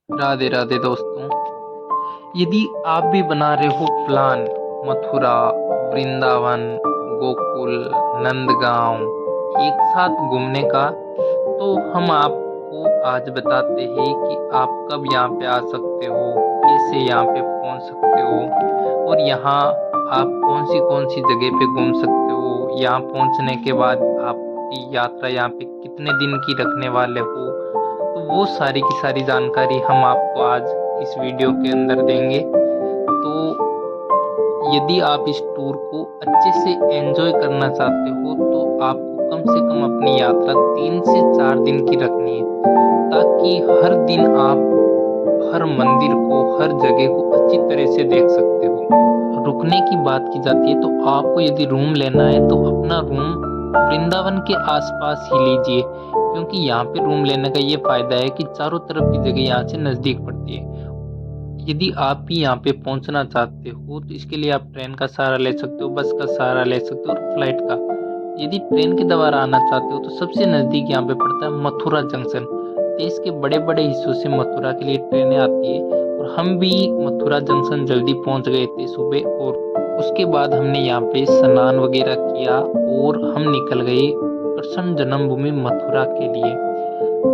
राधे राधे दोस्तों। यदि आप भी बना रहे हो प्लान मथुरा, वृंदावन, गोकुल, नंदगांव एक साथ घूमने का, तो हम आपको आज बताते हैं कि आप कब यहाँ पे आ सकते हो, कैसे यहाँ पे पहुँच सकते हो और यहाँ आप कौन सी जगह पे घूम सकते हो। यहाँ पहुँचने के बाद आपकी यात्रा यहाँ पे कितने दिन की रखने वाले हो, तो वो सारी की सारी जानकारी हम आपको आज इस वीडियो के अंदर देंगे। तो यदि आप इस टूर को अच्छे से एंजॉय करना चाहते हो तो आपको कम से कम अपनी यात्रा 3 से 4 दिन की रखनी है, ताकि हर दिन आप हर मंदिर को, हर जगह को अच्छी तरह से देख सकते हो। रुकने की बात की जाती है तो आपको यदि रूम लेना है तो अपना रूम वृंदावन के आसपास ही लीजिए, क्योंकि यहाँ पे रूम लेने का ये फायदा है कि चारों तरफ की जगह यहाँ से नजदीक पड़ती है। यदि आप भी यहाँ पे पहुंचना चाहते हो तो इसके लिए आप ट्रेन का सहारा ले सकते हो, बस का सहारा ले सकते हो और फ्लाइट का। यदि ट्रेन के द्वारा आना चाहते हो तो सबसे नजदीक यहाँ पे पड़ता है मथुरा जंक्शन। देश के बड़े बड़े हिस्सों से मथुरा के लिए ट्रेनें आती है और हम भी मथुरा जंक्शन जल्दी पहुंच गए थे सुबह, और उसके बाद हमने यहाँ पे स्नान वगैरह किया और हम निकल गए कृष्ण जन्मभूमि मथुरा के लिए।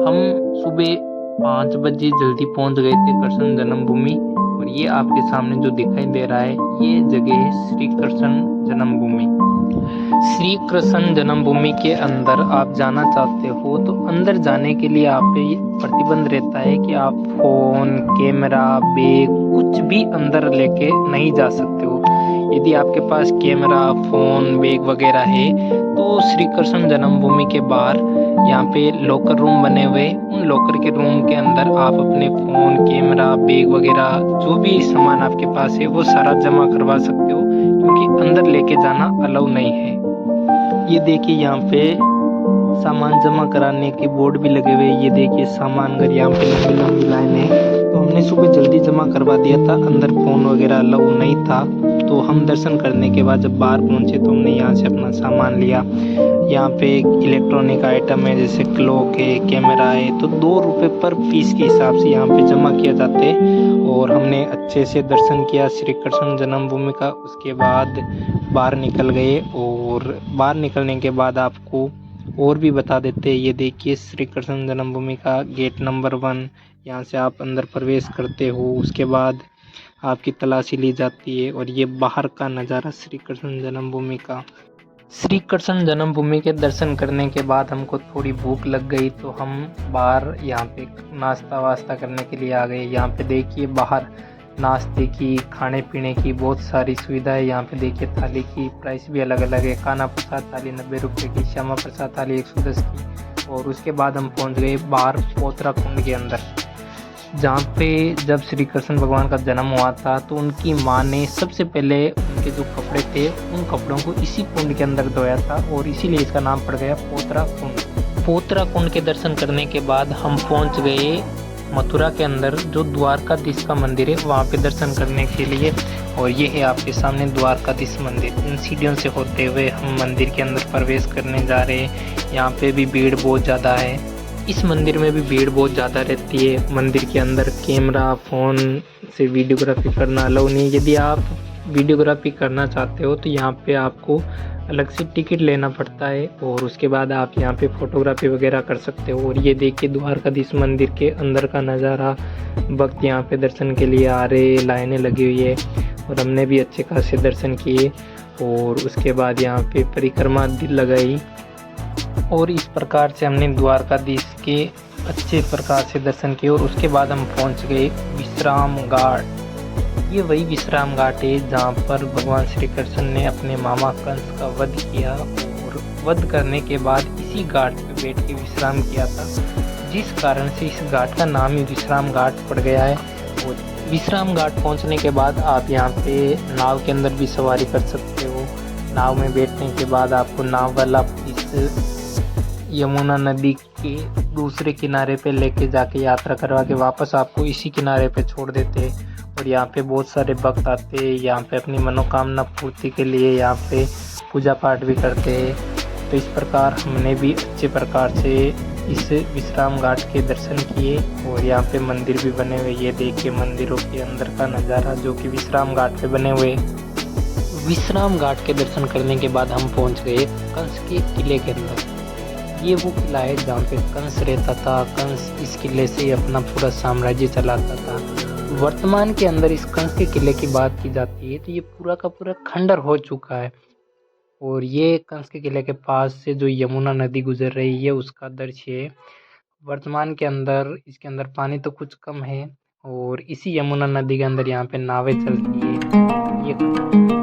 हम सुबह 5 बजे जल्दी पहुंच गए थे कृष्ण जन्मभूमि, और ये आपके सामने जो दिखाई दे रहा है ये जगह है श्री कृष्ण जन्मभूमि। श्री कृष्ण जन्मभूमि के अंदर आप जाना चाहते हो तो अंदर जाने के लिए आप पे प्रतिबंध रहता है कि आप फोन, कैमरा, बैग कुछ भी अंदर लेके नहीं जा सकते हो। यदि आपके पास कैमरा, फोन, बैग वगैरह है तो श्री कृष्ण जन्मभूमि के बाहर यहाँ पे लॉकर रूम बने हुए, उन लॉकर के रूम के अंदर आप अपने फोन, कैमरा, बैग वगैरह जो भी सामान आपके पास है वो सारा जमा करवा सकते हो, क्योंकि अंदर लेके जाना अलाउ नहीं है। ये देखिए यहाँ पे सामान जमा कराने के बोर्ड भी लगे हुए। ये देखिए सामान, अगर यहाँ पे लंबी लंबी लाइन है तो हमने सुबह जल्दी जमा करवा दिया था। अंदर फोन वगैरह अलाउ नहीं था, तो हम दर्शन करने के बाद जब बाहर पहुंचे तो हमने यहाँ से अपना सामान लिया। यहाँ पे इलेक्ट्रॉनिक आइटम है, जैसे क्लॉक है, कैमरा है, तो 2 रुपये पर पीस के हिसाब से यहाँ पे जमा किया जाते हैं। और हमने अच्छे से दर्शन किया श्री कृष्ण जन्मभूमि का। उसके बाद बाहर निकल गए, और बाहर निकलने के बाद आपको और भी बता देते हैं। ये देखिए श्री कृष्ण जन्मभूमि का गेट नंबर 1, यहाँ से आप अंदर प्रवेश करते हो। उसके बाद आपकी तलाशी ली जाती है, और ये बाहर का नज़ारा श्री कृष्ण जन्मभूमि का। श्री कृष्ण जन्मभूमि के दर्शन करने के बाद हमको थोड़ी भूख लग गई, तो हम बाहर यहाँ पे नाश्ता वास्ता करने के लिए आ गए। यहाँ पे देखिए बाहर नाश्ते की, खाने पीने की बहुत सारी सुविधाएं। यहाँ पे देखिए थाली की प्राइस भी अलग अलग है। कान्हा प्रसाद थाली 90 रुपये की, श्यामा प्रसाद थाली 110 की। और उसके बाद हम पहुँच गए बाहर पोतरा कुंड के अंदर, जहाँ पे जब श्री कृष्ण भगवान का जन्म हुआ था तो उनकी माँ ने सबसे पहले उनके जो कपड़े थे उन कपड़ों को इसी कुंड के अंदर धोया था, और इसीलिए इसका नाम पड़ गया पोतरा कुंड। पोतरा कुंड के दर्शन करने के बाद हम पहुँच गए मथुरा के अंदर, जो द्वारकाधीश का मंदिर है वहाँ पे दर्शन करने के लिए। और ये है आपके सामने द्वारकाधीश मंदिर। इन सीढ़ियों से होते हुए हम मंदिर के अंदर प्रवेश करने जा रहे हैं। यहाँ पे भी भीड़ बहुत ज़्यादा है, इस मंदिर में भी भीड़ बहुत ज़्यादा रहती है। मंदिर के अंदर कैमरा, फ़ोन से वीडियोग्राफी करना अलाउ नहीं है। यदि आप वीडियोग्राफी करना चाहते हो तो यहाँ पे आपको अलग से टिकट लेना पड़ता है, और उसके बाद आप यहाँ पे फ़ोटोग्राफी वगैरह कर सकते हो। और ये देखिए द्वारकाधीश मंदिर के अंदर का नज़ारा। भक्त यहाँ पे दर्शन के लिए आ रहे, लाइनें लगी हुई है, और हमने भी अच्छे खासे दर्शन किए। और उसके बाद यहाँ पे परिक्रमा लगाई, और इस प्रकार से हमने द्वारकाधीश के अच्छे प्रकार से दर्शन किए। और उसके बाद हम पहुंच गए विश्राम घाट। ये वही विश्राम घाट है जहां पर भगवान श्री कृष्ण ने अपने मामा कंस का वध किया, और वध करने के बाद इसी घाट पे बैठ के विश्राम किया था, जिस कारण से इस घाट का नाम ही विश्राम घाट पड़ गया है। और विश्राम घाट पहुंचने के बाद आप यहाँ पे नाव के अंदर भी सवारी कर सकते हो। नाव में बैठने के बाद आपको नाव वाला इस यमुना नदी के दूसरे किनारे पे लेके जाके यात्रा करवा के वापस आपको इसी किनारे पे छोड़ देते हैं। और यहाँ पे बहुत सारे भक्त आते हैं, यहाँ पे अपनी मनोकामना पूर्ति के लिए यहाँ पे पूजा पाठ भी करते हैं। तो इस प्रकार हमने भी अच्छे प्रकार से इस विश्राम घाट के दर्शन किए और यहाँ पे मंदिर भी बने हुए। ये देखिए मंदिरों के अंदर का नज़ारा जो कि विश्राम घाट पे बने हुए। विश्राम घाट के दर्शन करने के बाद हम पहुँच गए कंस के किले के अंदर। ये वो किला है जहाँ पे कंस रहता था। कंस इस किले से ही अपना पूरा साम्राज्य चलाता था। वर्तमान के अंदर इस कंस के किले की बात की जाती है तो ये पूरा का पूरा खंडर हो चुका है। और ये कंस के किले के पास से जो यमुना नदी गुजर रही है उसका दृश्य है। वर्तमान के अंदर इसके अंदर पानी तो कुछ कम है और इसी यमुना नदी के अंदर यहाँ पे नावें चलती है।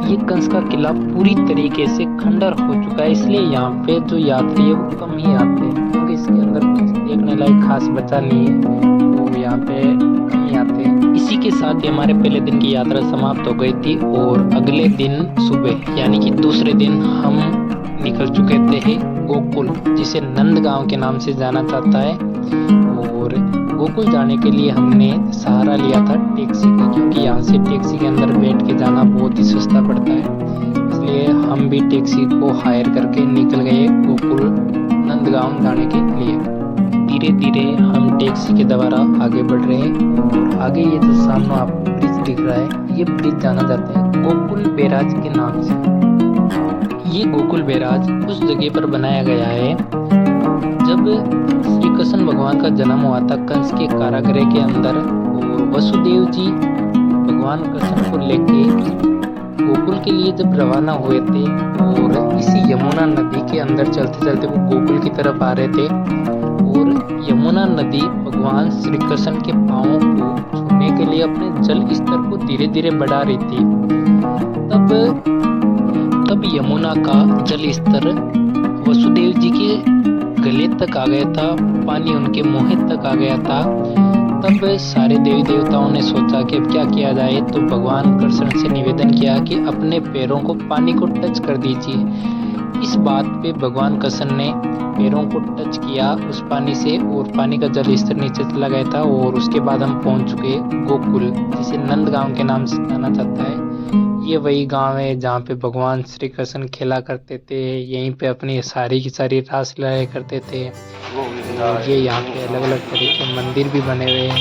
ये कंस का किला पूरी तरीके से खंडर हो चुका है, इसलिए यहाँ पे जो यात्री है वो कम ही आते हैं क्योंकि इसके अंदर कुछ देखने लायक खास बचा नहीं है, तो यहाँ पे कम ही आते हैं। इसी के साथ ही हमारे पहले दिन की यात्रा समाप्त हो गई थी और अगले दिन सुबह यानी कि दूसरे दिन हम निकल चुके थे गोकुल, जिसे नंदगांव के नाम से जाना जाता है। और गोकुल जाने के लिए हमने सहारा लिया था टैक्सी का, क्योंकि यहाँ से टैक्सी के अंदर बैठ के जाना बहुत ही सस्ता पड़ता है, इसलिए हम भी टैक्सी को हायर करके निकल गए गोकुल नंदगांव जाने के लिए। धीरे धीरे हम टैक्सी के द्वारा आगे बढ़ रहे हैं। आगे ये जो सामने आपको ब्रिज दिख रहा है, ये ब्रिज जाना जाता है गोकुल बैराज के नाम से। ये गोकुल बैराज उस जगह पर बनाया गया है जब श्री कृष्ण भगवान का जन्म हुआ था कंस के कारागृह के अंदर, और वसुदेव जी भगवान कृष्ण को लेके गोकुल के लिए जब रवाना हुए थे और इसी यमुना नदी के अंदर चलते चलते वो गोकुल की तरफ आ रहे थे और यमुना नदी भगवान श्री कृष्ण के पांवों को छूने के लिए अपने जल स्तर को धीरे धीरे बढ़ा रही थी। तब यमुना का जल स्तर वसुदेव जी के गले तक आ गया था, पानी उनके मुंह तक आ गया था। तब सारे देवी देवताओं ने सोचा कि अब क्या किया जाए, तो भगवान कृष्ण से निवेदन किया कि अपने पैरों को पानी को टच कर दीजिए। इस बात पे भगवान कृष्ण ने पैरों को टच किया उस पानी से और पानी का जल स्तर नीचे चला गया था। और उसके बाद हम पहुंच चुके गोकुल, जिसे नंदगांव के नाम से जाना जाता है। ये वही गांव है जहाँ पे भगवान श्री कृष्ण खेला करते थे, यहीं पे अपनी सारी की सारी रास लीलाएं करते थे। ये यहाँ पे अलग अलग तरह के मंदिर भी बने हुए हैं।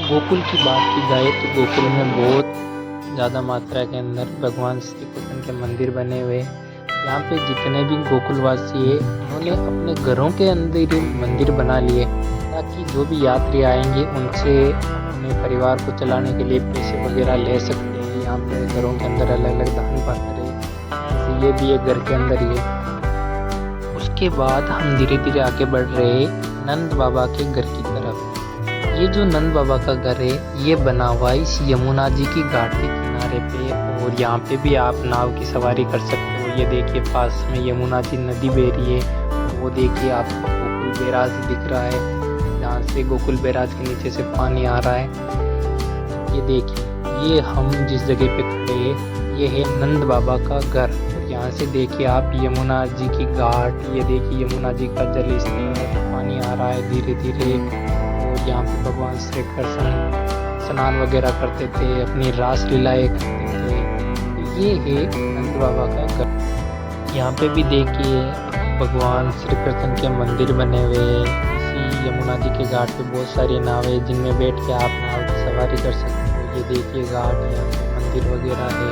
गोकुल की बात की जाए तो गोकुल में बहुत ज़्यादा मात्रा के अंदर भगवान श्री कृष्ण के मंदिर बने हुए। यहाँ पे जितने भी गोकुलवासी है उन्होंने अपने घरों के अंदर ही मंदिर बना लिए ताकि जो भी यात्री आएंगे उनसे अपने परिवार को चलाने के लिए पैसे वगैरह ले सकते हैं। यहाँ पे घरों के अंदर अलग अलग दान पात्र है, जैसे ये भी एक घर के अंदर ही है। उसके बाद हम धीरे धीरे आगे बढ़ रहे नंद बाबा के घर की तरफ। ये जो नंद बाबा का घर है ये बना हुआ इस यमुना जी की घाट के किनारे पे, और यहाँ पे भी आप नाव की सवारी कर सकते हो। ये देखिए पास में यमुना जी नदी बह रही है, वो देखिए आपको गोकुल बैराज दिख रहा है जहाँ से गोकुल बैराज के नीचे से पानी आ रहा है। ये देखिए ये हम जिस जगह पे खड़े हैं ये है नंद बाबा का घर। यहाँ से देखिए आप यमुना जी की घाट, ये देखिए यमुना जी का जल स्तर, पानी आ रहा है धीरे धीरे। और यहाँ पे भगवान श्री कृष्ण स्नान वगैरह करते थे, अपनी रास लीलाएं करते थे। ये है नंद बाबा का घर। यहाँ पे भी देखिए भगवान श्री कृष्ण के मंदिर बने हुए। इसी यमुना जी के घाट पे बहुत सारी नावें जिनमें बैठ के आप नाव की सवारी कर सकते हो। ये देखिए घाट, यहाँ पे मंदिर वगैरह है।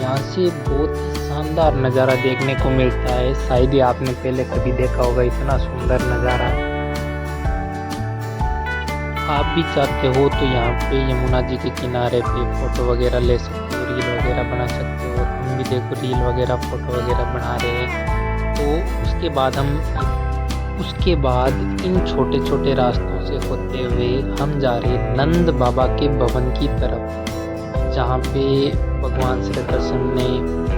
यहाँ से बहुत ही शानदार नज़ारा देखने को मिलता है, शायद ही आपने पहले कभी देखा होगा इतना सुंदर नज़ारा। आप भी चाहते हो तो यहाँ पे यमुना जी के किनारे पे फ़ोटो वगैरह ले सकते हो, रील वगैरह बना सकते हो। हम भी देखो रील वगैरह फ़ोटो वगैरह बना रहे हैं। तो उसके बाद इन छोटे छोटे रास्तों से होते हुए हम जा रहे नंद बाबा के भवन की तरफ, जहाँ पे भगवान श्री कृष्ण ने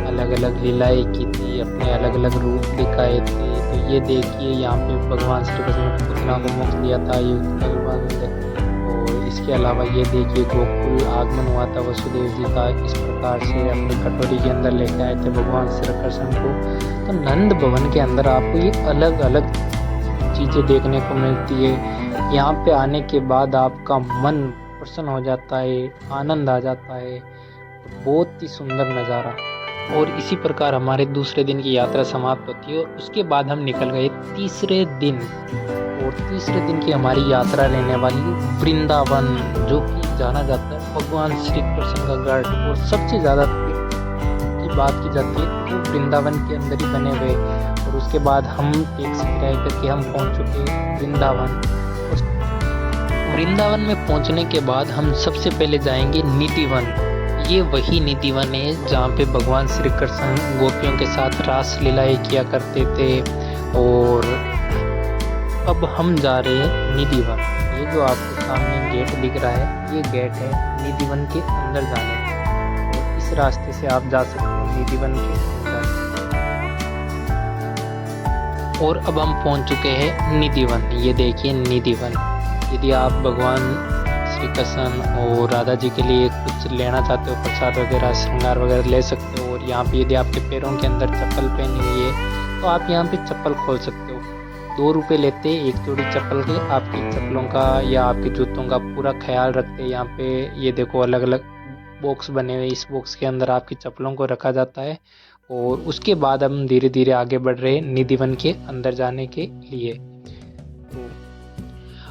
अलग अलग लीलाएं की थी, अपने अलग अलग रूप दिखाए थे। तो ये देखिए यहाँ पे भगवान श्री कृष्ण ने पुतना को मोक्ष दिया था युद्ध। और इसके अलावा ये देखिए गोकुल आगमन हुआ था वसुदेव जी का, इस प्रकार से अपनी कटोरी के अंदर लेके आए थे भगवान श्री कृष्ण को। तो नंद भवन के अंदर आपको ये अलग अलग चीज़ें देखने को मिलती है। यहाँ पे आने के बाद आपका मन प्रसन्न हो जाता है, आनंद आ जाता है। बहुत ही सुंदर नज़ारा। और इसी प्रकार हमारे दूसरे दिन की यात्रा समाप्त होती है और उसके बाद हम निकल गए तीसरे दिन। और तीसरे दिन की हमारी यात्रा रहने वाली वृंदावन, जो कि जाना जाता है भगवान श्री कृष्ण का गढ़। और सबसे ज़्यादा की बात की जाती है तो वृंदावन के अंदर ही बने हुए। और उसके बाद हम टैक्सी किराए करके हम पहुंच चुके वृंदावन। वृंदावन में पहुंचने के बाद हम सबसे पहले जाएंगे निधिवन। ये वही निधिवन है जहाँ पे भगवान श्री कृष्ण गोपियों के साथ रास लीलाएं किया करते थे। और अब हम जा रहे हैं निधिवन। ये जो आपको सामने गेट दिख रहा है, ये गेट है निधिवन के अंदर जाने का। और इस रास्ते से आप जा सकते हो निधिवन के अंदर। और अब हम पहुंच चुके हैं निधिवन। ये देखिए निधिवन। यदि आप भगवान श्री कृष्ण और राधा जी के लिए कुछ लेना चाहते हो, प्रसाद वगैरह, श्रृंगार वगैरह ले सकते हो। और यहाँ पे यदि आपके पैरों के अंदर चप्पल पहनी हुई है तो आप यहाँ पे चप्पल खोल सकते हो। 2 रुपये लेते एक जोड़ी चप्पल के। आपकी चप्पलों का या आपके जूतों का पूरा ख्याल रखते हैं। यहाँ पे ये देखो अलग अलग बॉक्स बने हुए। इस बॉक्स के अंदर आपकी चप्पलों को रखा जाता है। और उसके बाद हम धीरे धीरे आगे बढ़ रहे हैं निधिवन के अंदर जाने के लिए।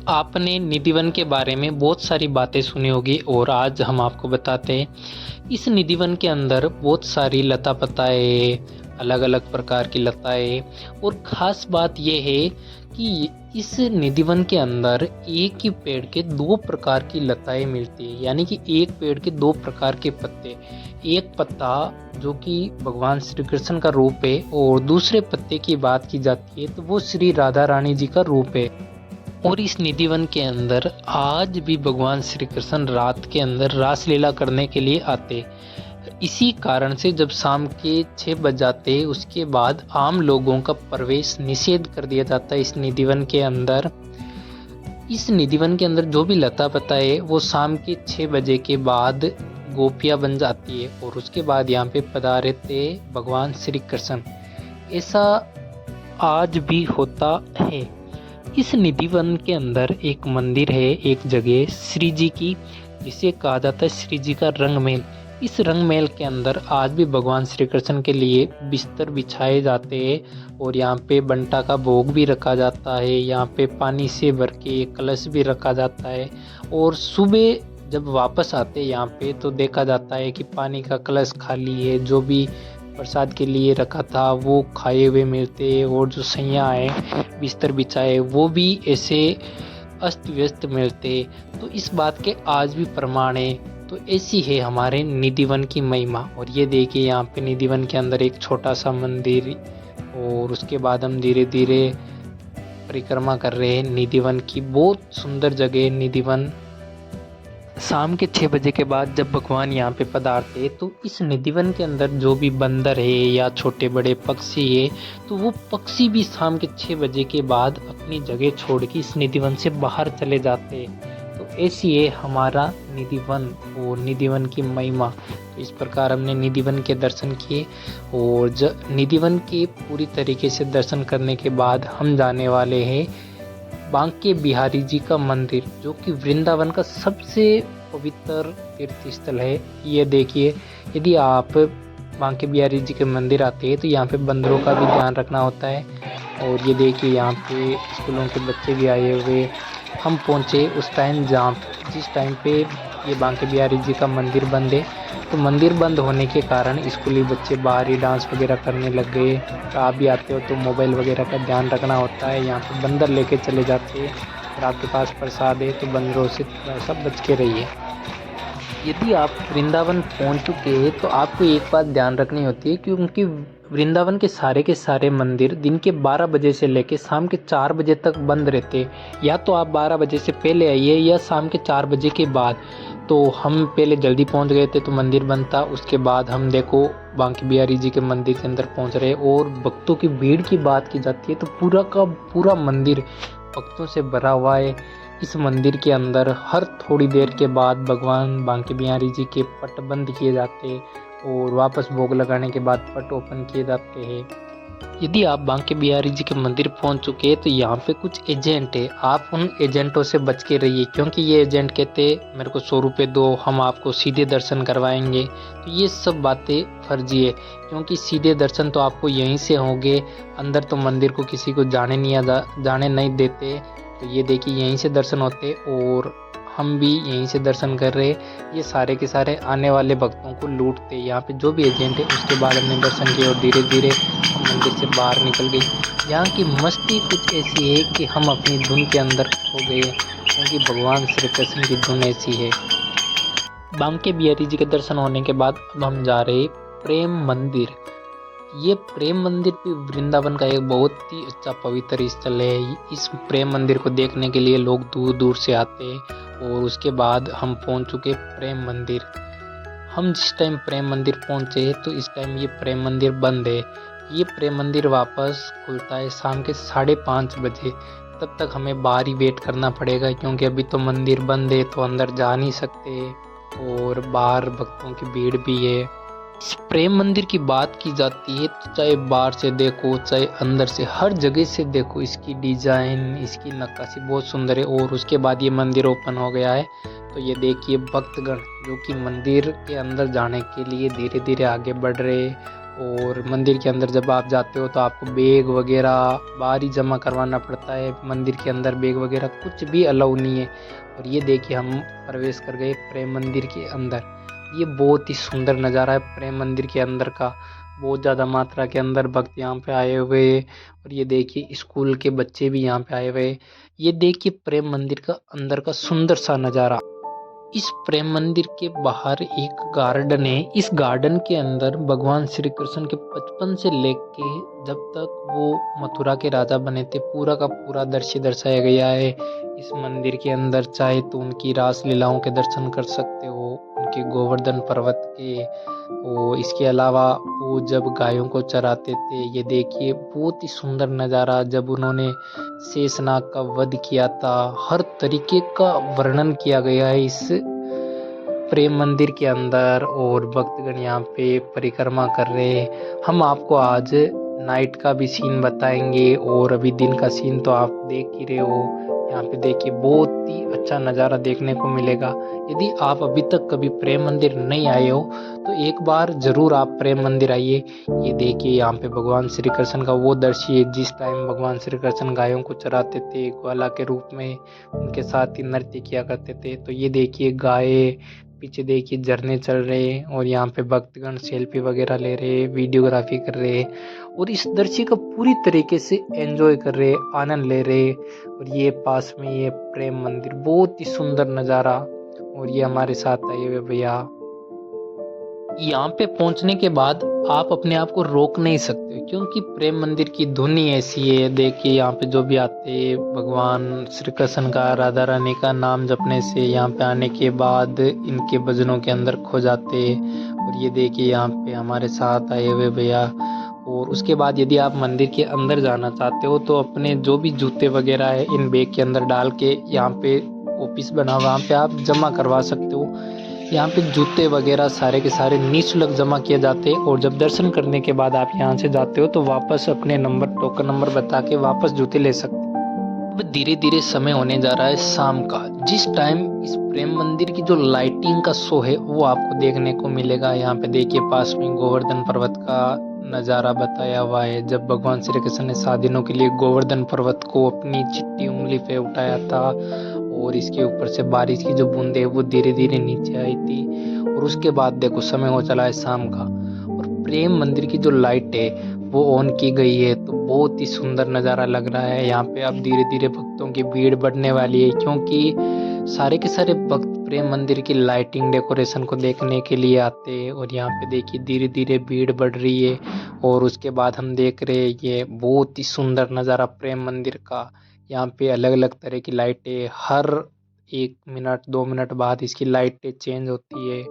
आपने निधिवन के बारे में बहुत सारी बातें सुनी होगी और आज हम आपको बताते हैं। इस निधिवन के अंदर बहुत सारी लता पताएं, अलग अलग प्रकार की लताएं। और ख़ास बात यह है कि इस निधिवन के अंदर एक ही पेड़ के 2 प्रकार की लताएं मिलती है। यानी कि एक पेड़ के 2 प्रकार के पत्ते। एक पत्ता जो कि भगवान श्री कृष्ण का रूप है और दूसरे पत्ते की बात की जाती है तो वो श्री राधा रानी जी का रूप है। और इस निधिवन के अंदर आज भी भगवान श्री कृष्ण रात के अंदर रासलीला करने के लिए आते। इसी कारण से जब शाम के 6 बज जाते उसके बाद आम लोगों का प्रवेश निषेध कर दिया जाता है इस निधिवन के अंदर। इस निधिवन के अंदर जो भी लता पता है वो शाम के 6 बजे के बाद गोपियाँ बन जाती है। और उसके बाद यहाँ पे पधारे थे भगवान श्री कृष्ण। ऐसा आज भी होता है। इस निधिवन के अंदर एक मंदिर है, एक जगह श्री जी की, जिसे कहा जाता है श्री जी का रंगमहल। इस रंगमहल के अंदर आज भी भगवान श्री कृष्ण के लिए बिस्तर बिछाए जाते हैं। और यहाँ पे बंटा का भोग भी रखा जाता है। यहाँ पे पानी से भर के कलश भी रखा जाता है। और सुबह जब वापस आते हैं यहाँ पे तो देखा जाता है कि पानी का कलश खाली है। जो भी प्रसाद के लिए रखा था वो खाए हुए मिलते। और जो सैया है बिस्तर बिछाए वो भी ऐसे अस्त व्यस्त मिलते। तो इस बात के आज भी प्रमाण है। तो ऐसी है हमारे निधिवन की महिमा। और ये देखिए यहाँ पे निधिवन के अंदर एक छोटा सा मंदिर। और उसके बाद हम धीरे धीरे परिक्रमा कर रहे हैं निधिवन की। बहुत सुंदर जगह निधिवन। शाम के 6 बजे के बाद जब भगवान यहाँ पे पधारते तो इस निधिवन के अंदर जो भी बंदर है या छोटे बड़े पक्षी है तो वो पक्षी भी शाम के 6 बजे के बाद अपनी जगह छोड़ के इस निधिवन से बाहर चले जाते। तो ऐसी है हमारा निधिवन और निधिवन की महिमा। तो इस प्रकार हमने निधिवन के दर्शन किए। और निधिवन के पूरी तरीके से दर्शन करने के बाद हम जाने वाले हैं बांके बिहारी जी का मंदिर, जो कि वृंदावन का सबसे पवित्र तीर्थ स्थल है। ये देखिए, यदि आप बांके बिहारी जी के मंदिर आते हैं तो यहाँ पे बंदरों का भी ध्यान रखना होता है। और ये देखिए यहाँ पे स्कूलों के बच्चे भी आए हुए। हम पहुँचे उस टाइम जिस टाइम पे ये बांके बिहारी जी का मंदिर बंद है। तो मंदिर बंद होने के कारण स्कूली बच्चे बाहर ही डांस वगैरह करने लग गए। तो आप भी आते हो तो मोबाइल वगैरह का ध्यान रखना होता है। यहाँ पे बंदर लेके चले जाते हैं। और आपके पास प्रसाद है तो बंदरों से थोड़ा सा बच के रहिए। यदि आप वृंदावन पहुँच चुके हैं तो आपको एक बात ध्यान रखनी होती है, क्योंकि वृंदावन के सारे मंदिर दिन के 12 बजे से लेके शाम के 4 बजे तक बंद रहते। या तो आप 12 बजे से पहले आइए या शाम के 4 बजे के बाद। तो हम पहले जल्दी पहुंच गए थे तो मंदिर बंद था। उसके बाद हम देखो बांके बिहारी जी के मंदिर के अंदर पहुंच रहे। और भक्तों की भीड़ की बात की जाती है तो पूरा का पूरा मंदिर भक्तों से भरा हुआ है। इस मंदिर के अंदर हर थोड़ी देर के बाद भगवान बांके बिहारी जी के पट बंद किए जाते हैं और वापस भोग लगाने के बाद पट ओपन किए जाते हैं। यदि आप बांके बिहारी जी के मंदिर पहुंच चुके हैं तो यहाँ पे कुछ एजेंट है, आप उन एजेंटों से बच के रहिए, क्योंकि ये एजेंट कहते मेरे को 100 रुपये दो, हम आपको सीधे दर्शन करवाएंगे। तो ये सब बातें फर्जी है, क्योंकि सीधे दर्शन तो आपको यहीं से होंगे, अंदर तो मंदिर को किसी को जाने नहीं देते। तो ये देखिए यहीं से दर्शन होते और हम भी यहीं से दर्शन कर रहे। ये सारे के सारे आने वाले भक्तों को लूटते। यहाँ पे जो भी एजेंट है उसके बाद हमने दर्शन किए और धीरे धीरे हम मंदिर से बाहर निकल गए। यहाँ की मस्ती कुछ ऐसी है कि हम अपनी धुन के अंदर खो गए, क्योंकि भगवान श्री कृष्ण की धुन ऐसी है। बांके बिहारी जी के दर्शन होने के बाद अब हम जा रहे प्रेम मंदिर। ये प्रेम मंदिर भी वृंदावन का एक बहुत ही अच्छा पवित्र स्थल है। इस प्रेम मंदिर को देखने के लिए लोग दूर दूर से आते हैं। और उसके बाद हम पहुंच चुके प्रेम मंदिर। हम जिस टाइम प्रेम मंदिर पहुंचे तो इस टाइम ये प्रेम मंदिर बंद है। ये प्रेम मंदिर वापस खुलता है शाम के 5:30 बजे। तब तक हमें बाहर ही वेट करना पड़ेगा, क्योंकि अभी तो मंदिर बंद है तो अंदर जा नहीं सकते और बाहर भक्तों की भीड़ भी है। इस प्रेम मंदिर की बात की जाती है तो चाहे बाहर से देखो चाहे अंदर से, हर जगह से देखो, इसकी डिजाइन, इसकी नक्काशी बहुत सुंदर है। और उसके बाद ये मंदिर ओपन हो गया है। तो ये देखिए भक्तगण जो कि मंदिर के अंदर जाने के लिए धीरे धीरे आगे बढ़ रहे। और मंदिर के अंदर जब आप जाते हो तो आपको बैग वगैरह बाहर ही जमा करवाना पड़ता है। मंदिर के अंदर बैग वगैरह कुछ भी अलाउ नहीं है। और ये देखिए हम प्रवेश कर गए प्रेम मंदिर के अंदर। ये बहुत ही सुंदर नज़ारा है प्रेम मंदिर के अंदर का। बहुत ज़्यादा मात्रा के अंदर भक्त यहाँ पे आए हुए हैं। और ये देखिए स्कूल के बच्चे भी यहाँ पे आए हुए हैं। ये देखिए प्रेम मंदिर का अंदर का सुंदर सा नज़ारा। इस प्रेम मंदिर के बाहर एक गार्डन है। इस गार्डन के अंदर भगवान श्री कृष्ण के बचपन से लेके जब तक वो मथुरा के राजा बने थे पूरा का पूरा दृश्य दर्शाया गया है। इस मंदिर के अंदर चाहे तो उनकी रास लीलाओं के दर्शन कर सकते हो, उनके गोवर्धन पर्वत के। और इसके अलावा वो जब गायों को चराते थे, ये देखिए बहुत ही सुंदर नज़ारा। जब उन्होंने शेषनाग का वध किया था, हर तरीके का वर्णन किया गया है इस प्रेम मंदिर के अंदर। और भक्तगण यहाँ पे परिक्रमा कर रहे हैं। हम आपको आज नाइट का भी सीन बताएंगे और अभी दिन का सीन तो आप देख ही रहे हो। यहाँ पे देखिए बहुत ही अच्छा नज़ारा देखने को मिलेगा। यदि आप अभी तक कभी प्रेम मंदिर नहीं आए हो तो एक बार ज़रूर आप प्रेम मंदिर आइए। ये देखिए यहाँ पे भगवान श्री कृष्ण का वो दृश्य है जिस टाइम भगवान श्री कृष्ण गायों को चराते थे ग्वाला के रूप में, उनके साथ ही नृत्य किया करते थे। तो ये देखिए गाय, पीछे देखिए झरने चल रहे हैं और यहाँ पे भक्तगण सेल्फी वगैरह ले रहे हैं, वीडियोग्राफी कर रहे हैं और इस दृश्य का पूरी तरीके से एंजॉय कर रहे हैं, आनंद ले रहे हैं। और ये पास में ये प्रेम मंदिर, बहुत ही सुंदर नज़ारा। और ये हमारे साथ आए हुए भैया। यहाँ पे पहुंचने के बाद आप अपने आप को रोक नहीं सकते, क्योंकि प्रेम मंदिर की धुन ही ऐसी है। देखिए यहाँ पे जो भी आते हैं भगवान श्री कृष्ण का, राधा रानी का नाम जपने से यहाँ पे आने के बाद इनके भजनों के अंदर खो जाते। और ये देखिए यहाँ पे हमारे साथ आए हुए भैया। और उसके बाद यदि आप मंदिर के अंदर जाना चाहते हो तो अपने जो भी जूते वगैरह है इन बैग के अंदर डाल के यहाँ पे ऑफिस बना हुआ, वहाँ पे आप जमा करवा सकते हो। यहाँ पे जूते वगैरह सारे के सारे निःशुल्क जमा किए जाते हैं। और जब दर्शन करने के बाद आप यहाँ से जाते हो तो वापस अपने नंबर, टोकन नंबर बता के वापस जूते ले सकते हो। अब धीरे धीरे समय होने जा रहा है शाम का, जिस टाइम इस प्रेम मंदिर की जो लाइटिंग का शो है वो आपको देखने को मिलेगा। यहाँ पे देखिए पास में गोवर्धन पर्वत का नज़ारा बताया हुआ है। जब भगवान श्री कृष्ण ने 7 दिनों के लिए गोवर्धन पर्वत को अपनी चिट्टी उंगली पे उठाया था और इसके ऊपर से बारिश की जो बूंदे वो धीरे धीरे नीचे आई थी। और उसके बाद देखो समय हो चला है शाम का और प्रेम मंदिर की जो लाइट है वो ऑन की गई है। तो बहुत ही सुंदर नज़ारा लग रहा है। यहाँ पे अब धीरे धीरे भक्तों की भीड़ बढ़ने वाली है, क्योंकि सारे के सारे भक्त प्रेम मंदिर की लाइटिंग डेकोरेशन को देखने के लिए आते हैं। और यहाँ पे देखिए धीरे धीरे भीड़ बढ़ रही है। और उसके बाद हम देख रहे हैं ये बहुत ही सुंदर नज़ारा प्रेम मंदिर का। यहाँ पे अलग अलग तरह की लाइटें, हर 1 मिनट 2 मिनट बाद इसकी लाइटें चेंज होती है।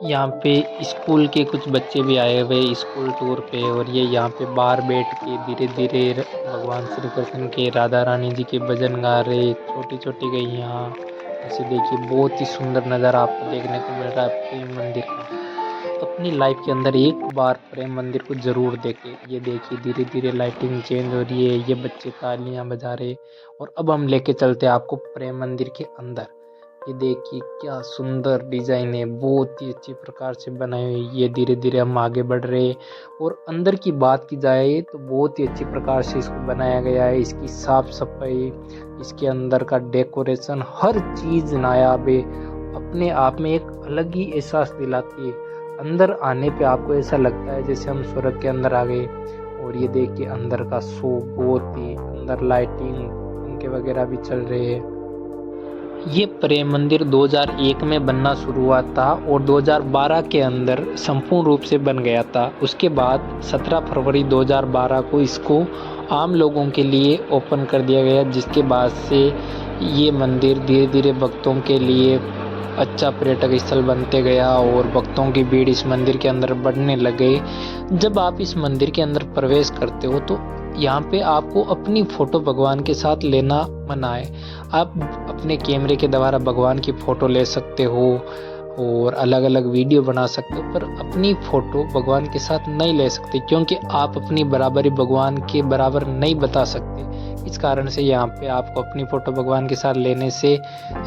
यहाँ पे स्कूल के कुछ बच्चे भी आए हुए स्कूल टूर पे। और ये यहाँ पे बाहर बैठ के धीरे धीरे भगवान श्री कृष्ण के, राधा रानी जी के भजन गा रहे। छोटी छोटी गैया, ऐसे देखिए बहुत ही सुंदर नज़ारा आपको देखने को मिल रहा है प्रेम मंदिर का। अपनी लाइफ के अंदर एक बार प्रेम मंदिर को ज़रूर देखें। ये देखिए धीरे धीरे लाइटिंग चेंज हो रही है, ये बच्चे तालियां बजा रहे और अब हम लेके चलते हैं आपको प्रेम मंदिर के अंदर। ये देखिए क्या सुंदर डिज़ाइन है, बहुत ही अच्छी प्रकार से बनाई हुई। ये धीरे धीरे हम आगे बढ़ रहे हैं और अंदर की बात की जाए तो बहुत ही अच्छी प्रकार से इसको बनाया गया है। इसकी साफ सफाई, इसके अंदर का डेकोरेशन, हर चीज़ नायाब है, अपने आप में एक अलग ही एहसास दिलाती है। अंदर आने पे आपको ऐसा लगता है जैसे हम स्वर्ग के अंदर आ गए। और ये देखिए अंदर का शो, बहुत ही अंदर लाइटिंग, पंखे वगैरह भी चल रहे हैं। ये प्रेम मंदिर 2001 में बनना शुरू हुआ था और 2012 के अंदर संपूर्ण रूप से बन गया था। उसके बाद 17 फरवरी 2012 को इसको आम लोगों के लिए ओपन कर दिया गया, जिसके बाद से ये मंदिर धीरे धीरे भक्तों के लिए अच्छा पर्यटक स्थल बनते गया और भक्तों की भीड़ इस मंदिर के अंदर बढ़ने लगे। जब आप इस मंदिर के अंदर प्रवेश करते हो तो यहाँ पे आपको अपनी फ़ोटो भगवान के साथ लेना मना है। आप अपने कैमरे के द्वारा भगवान की फ़ोटो ले सकते हो और अलग अलग वीडियो बना सकते हो, पर अपनी फ़ोटो भगवान के साथ नहीं ले सकते, क्योंकि आप अपनी बराबरी भगवान के बराबर नहीं बता सकते। इस कारण से यहाँ पे आपको अपनी फ़ोटो भगवान के साथ लेने से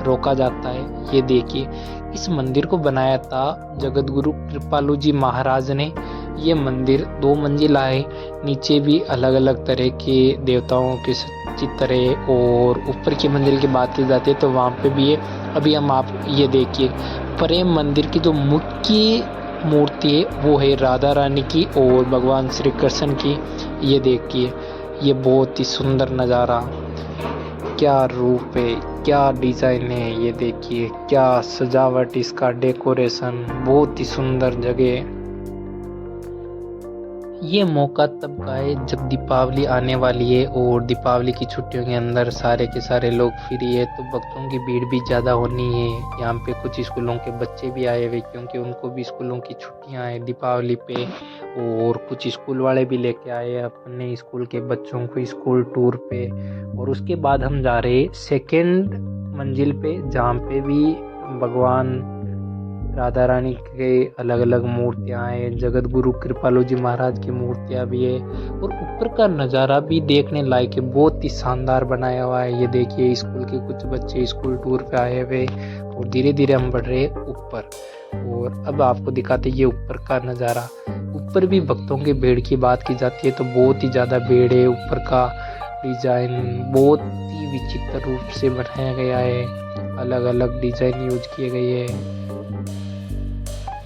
रोका जाता है। ये देखिए इस मंदिर को बनाया था जगत गुरु कृपालु जी महाराज ने। ये मंदिर 2 मंजिला है, नीचे भी अलग अलग तरह के देवताओं के चित्र है और ऊपर की मंजिल की बात की जाती है तो वहाँ पे भी है। अभी हम आप ये देखिए प्रेम मंदिर की जो मुख्य मूर्ति है वो है राधा रानी की और भगवान श्री कृष्ण की। ये देखिए ये बहुत ही सुंदर नज़ारा, क्या रूप है, क्या डिज़ाइन है। ये देखिए क्या सजावट, इसका डेकोरेशन, बहुत ही सुंदर जगह। ये मौका तब का है जब दीपावली आने वाली है और दीपावली की छुट्टियों के अंदर सारे के सारे लोग फ्री है, तो भक्तों की भीड़ भी ज़्यादा होनी है। यहाँ पे कुछ स्कूलों के बच्चे भी आए हुए, क्योंकि उनको भी स्कूलों की छुट्टियाँ हैं दीपावली पे, और कुछ स्कूल वाले भी लेके आए अपने स्कूल के बच्चों को स्कूल टूर पे। और उसके बाद हम जा रहे सेकेंड मंजिल पे, जहाँ पे भी भगवान राधा रानी के अलग अलग मूर्तियाँ हैं, जगत गुरु कृपालु जी महाराज की मूर्तियाँ भी है और ऊपर का नज़ारा भी देखने लायक है, बहुत ही शानदार बनाया हुआ है। ये देखिए स्कूल के कुछ बच्चे स्कूल टूर पे आए हुए और धीरे धीरे हम बढ़ रहे ऊपर। और अब आपको दिखाते ये ऊपर का नज़ारा। ऊपर भी भक्तों की भीड़ की बात की जाती है तो बहुत ही ज़्यादा भीड़ है। ऊपर का डिज़ाइन बहुत ही विचित्र रूप से बनाया गया है, अलग अलग डिज़ाइन यूज किए गए हैं।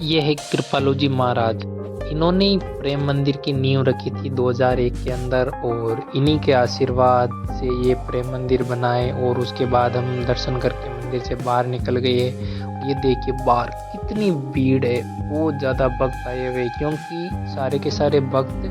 ये है कृपालु जी महाराज, इन्होंने प्रेम मंदिर की नींव रखी थी 2001 के अंदर और इन्हीं के आशीर्वाद से ये प्रेम मंदिर बनाए। और उसके बाद हम दर्शन करके मंदिर से बाहर निकल गए। ये देखिए बाहर कितनी भीड़ है, बहुत ज़्यादा भक्त आए हुए, क्योंकि सारे के सारे भक्त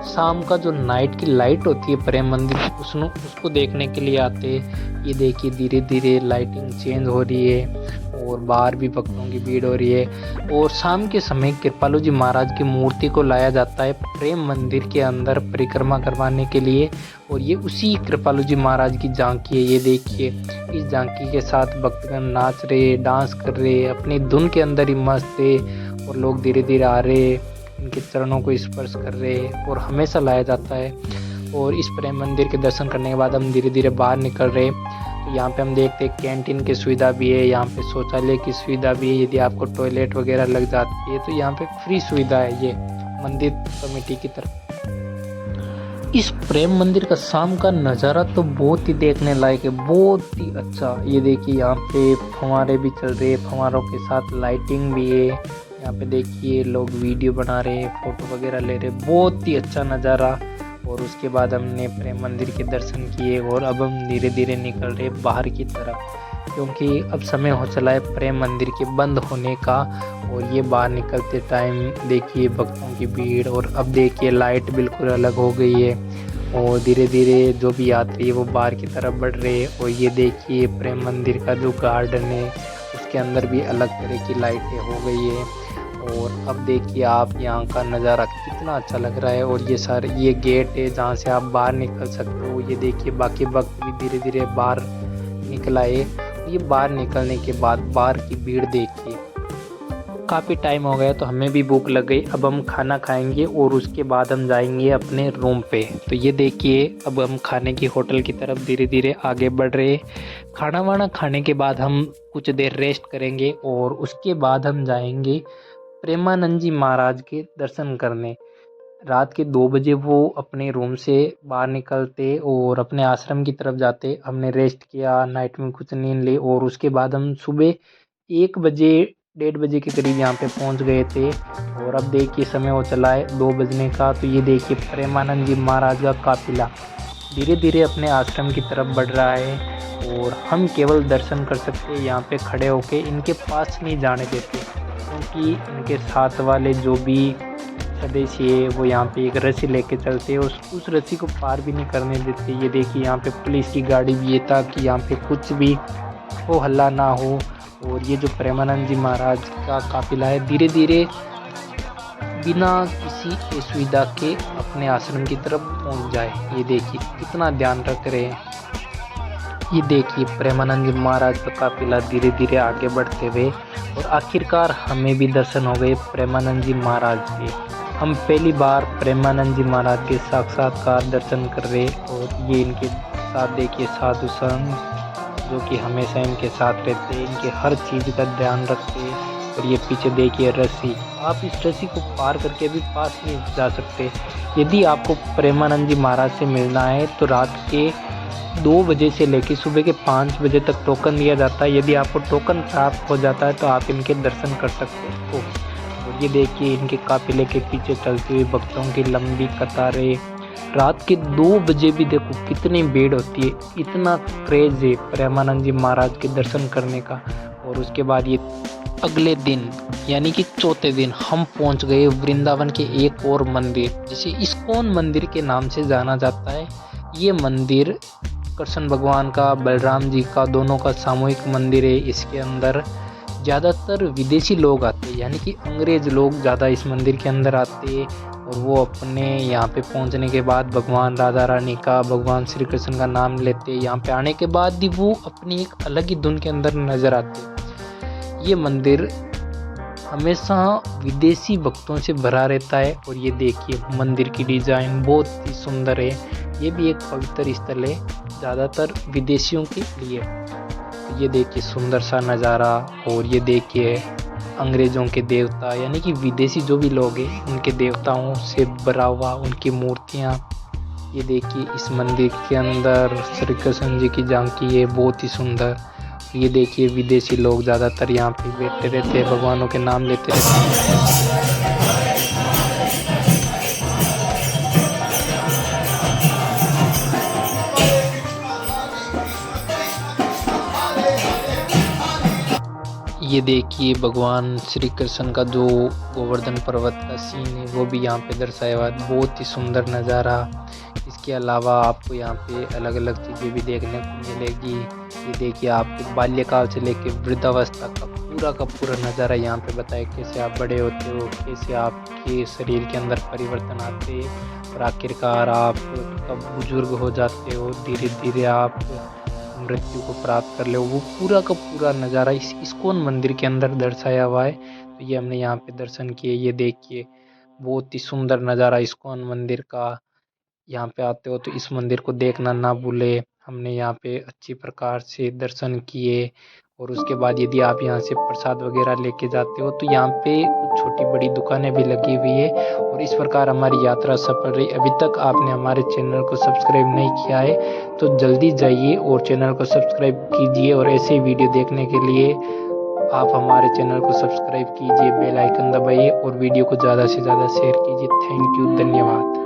शाम का जो नाइट की लाइट होती है प्रेम मंदिर उसको देखने के लिए आते हैं। ये देखिए धीरे धीरे लाइटिंग चेंज हो रही है और बाहर भी भक्तों की भीड़ हो रही है। और शाम के समय कृपालु जी महाराज की मूर्ति को लाया जाता है प्रेम मंदिर के अंदर परिक्रमा करवाने के लिए, और ये उसी कृपालु जी महाराज की झांकी है। ये देखिए इस झांकी के साथ भक्तगण नाच रहे, डांस कर रहे, अपनी धुन के अंदर ही मस्त है और लोग धीरे धीरे आ रहे, इनके चरणों को स्पर्श कर रहे और हमेशा लाया जाता है। और इस प्रेम मंदिर के दर्शन करने के बाद हम धीरे धीरे बाहर निकल रहे। तो यहाँ पे हम देखते हैं कैंटीन की सुविधा भी है, यहाँ पे शौचालय की सुविधा भी है। यदि आपको टॉयलेट वगैरह लग जाती है तो यहाँ पे फ्री सुविधा है ये मंदिर कमेटी की तरफ। इस प्रेम मंदिर का शाम का नज़ारा तो बहुत ही देखने लायक है, बहुत ही अच्छा। ये देखिए यहाँ पे फव्वारे भी चल रहे हैं, फव्वारों के साथ लाइटिंग भी है। यहाँ पे देखिए लोग वीडियो बना रहे हैं, फोटो वगैरह ले रहे, बहुत ही अच्छा नज़ारा। और उसके बाद हमने प्रेम मंदिर के दर्शन किए और अब हम धीरे धीरे निकल रहे बाहर की तरफ, क्योंकि अब समय हो चला है प्रेम मंदिर के बंद होने का। और ये बाहर निकलते टाइम देखिए भक्तों की भीड़, और अब देखिए लाइट बिल्कुल अलग हो गई है और धीरे धीरे जो भी यात्री है वो बाहर की तरफ बढ़ रहे हैं। और ये देखिए प्रेम मंदिर का जो गार्डन है उसके अंदर भी अलग तरह की लाइटें हो गई है। और अब देखिए आप यहाँ का नज़ारा कितना अच्छा लग रहा है। और ये गेट है जहाँ से आप बाहर निकल सकते हो। ये देखिए बाकी भक्त भी धीरे धीरे बाहर निकल आए। ये बाहर निकलने के बाद बाहर की भीड़ देखिए, काफ़ी टाइम हो गया तो हमें भी भूख लग गई। अब हम खाना खाएंगे और उसके बाद हम जाएंगे अपने रूम पे। तो ये देखिए अब हम खाने की होटल की तरफ धीरे धीरे आगे बढ़ रहे। खाना वाना खाने के बाद हम कुछ देर रेस्ट करेंगे और उसके बाद हम जाएंगे प्रेमानंद जी महाराज के दर्शन करने। रात के 2 बजे वो अपने रूम से बाहर निकलते और अपने आश्रम की तरफ जाते। हमने रेस्ट किया, नाइट में कुछ नींद ली और उसके बाद हम सुबह 1 बजे 1:30 बजे के करीब यहाँ पे पहुँच गए थे। और अब देखिए समय हो चला है 2 बजने का। तो ये देखिए प्रेमानंद जी महाराज का काफिला धीरे धीरे अपने आश्रम की तरफ बढ़ रहा है और हम केवल दर्शन कर सकते हैं यहाँ पे खड़े होके, इनके पास नहीं जाने देते क्योंकि इनके साथ वाले जो भी स्वदेशी है वो यहाँ पे एक रस्सी लेके चलते हैं, उस रस्सी को पार भी नहीं करने देते। ये देखिए यहाँ पे पुलिस की गाड़ी भी है ताकि यहाँ पे कुछ भी हो हल्ला ना हो। और ये जो प्रेमानंद जी महाराज का काफिला है धीरे धीरे बिना किसी असुविधा के अपने आश्रम की तरफ पहुँच जाए। ये देखिए कितना ध्यान रख रहे हैं। ये देखिए प्रेमानंद जी महाराज का काफिला धीरे धीरे आगे बढ़ते हुए और आखिरकार हमें भी दर्शन हो गए प्रेमानंद जी महाराज के। हम पहली बार प्रेमानंद जी महाराज के साक्षात्कार दर्शन कर रहे और ये इनके साथ देखिए साधु संत जो कि हमेशा इनके साथ रहते हैं, इनके हर चीज़ का ध्यान रखते हैं। और ये पीछे देखिए रस्सी, आप इस रस्सी को पार करके भी पास नहीं जा सकते। यदि आपको प्रेमानंद जी महाराज से मिलना है तो रात के 2 बजे से लेकर सुबह के 5 बजे तक टोकन दिया जाता है। यदि आपको टोकन प्राप्त हो जाता है तो आप इनके दर्शन कर सकते हो। और ये देखिए इनके काफिले के पीछे चलती हुई भक्तों की लंबी कतारें। रात के 2 बजे भी देखो कितनी भीड़ होती है, इतना क्रेज है प्रेमानंद जी महाराज के दर्शन करने का। और उसके बाद ये अगले दिन यानी कि चौथे दिन हम पहुंच गए वृंदावन के एक और मंदिर जिसे इस्कॉन मंदिर के नाम से जाना जाता है। ये मंदिर कृष्ण भगवान का, बलराम जी का, दोनों का सामूहिक मंदिर है। इसके अंदर ज़्यादातर विदेशी लोग आते हैं यानी कि अंग्रेज लोग ज़्यादा इस मंदिर के अंदर आते हैं। और वो अपने यहाँ पे पहुँचने के बाद भगवान राधा रानी का, भगवान श्री कृष्ण का नाम लेते हैं। यहाँ पे आने के बाद भी वो अपनी एक अलग ही धुन के अंदर नज़र आते हैं। ये मंदिर हमेशा विदेशी भक्तों से भरा रहता है। और ये देखिए मंदिर की डिज़ाइन बहुत ही सुंदर है। ये भी एक पवित्र स्थल है ज़्यादातर विदेशियों के लिए। तो ये देखिए सुंदर सा नज़ारा। और ये देखिए अंग्रेज़ों के देवता यानी कि विदेशी जो भी लोग हैं उनके देवताओं से भरा हुआ उनकी मूर्तियाँ। ये देखिए इस मंदिर के अंदर श्री कृष्ण जी की झांकी है बहुत ही सुंदर। ये देखिए विदेशी लोग ज़्यादातर यहाँ पे बैठे रहते हैं, भगवानों के नाम लेते रहते हैं। ये देखिए भगवान श्री कृष्ण का जो गोवर्धन पर्वत का सीन है वो भी यहाँ पे दर्शाया हुआ है, बहुत ही सुंदर नज़ारा। इसके अलावा आपको यहाँ पे अलग अलग चीज़ें भी देखने को मिलेगी। ये देखिए आपके बाल्यकाल से लेकर वृद्धावस्था का पूरा नज़ारा यहाँ पे बताया, कैसे आप बड़े होते हो, कैसे आपके शरीर के अंदर परिवर्तन आते हैं और आखिरकार आप कब बुजुर्ग हो जाते हो, धीरे धीरे आप मृत्यु को प्राप्त कर ले। वो पूरा का पूरा नज़ारा इस इस्कॉन मंदिर के अंदर दर्शाया हुआ है। तो ये हमने यहाँ पे दर्शन किए। ये देखिए बहुत ही सुंदर नज़ारा इस्कॉन मंदिर का। यहाँ पे आते हो तो इस मंदिर को देखना ना भूले। हमने यहाँ पे अच्छी प्रकार से दर्शन किए। और उसके बाद यदि आप यहाँ से प्रसाद वगैरह लेके जाते हो तो यहाँ पे कुछ छोटी बड़ी दुकानें भी लगी हुई है। और इस प्रकार हमारी यात्रा सफल रही। अभी तक आपने हमारे चैनल को सब्सक्राइब नहीं किया है तो जल्दी जाइए और चैनल को सब्सक्राइब कीजिए। और ऐसे वीडियो देखने के लिए आप हमारे चैनल को सब्सक्राइब कीजिए, बेल आइकन दबाइए और वीडियो को ज़्यादा से ज़्यादा शेयर कीजिए। थैंक यू, धन्यवाद।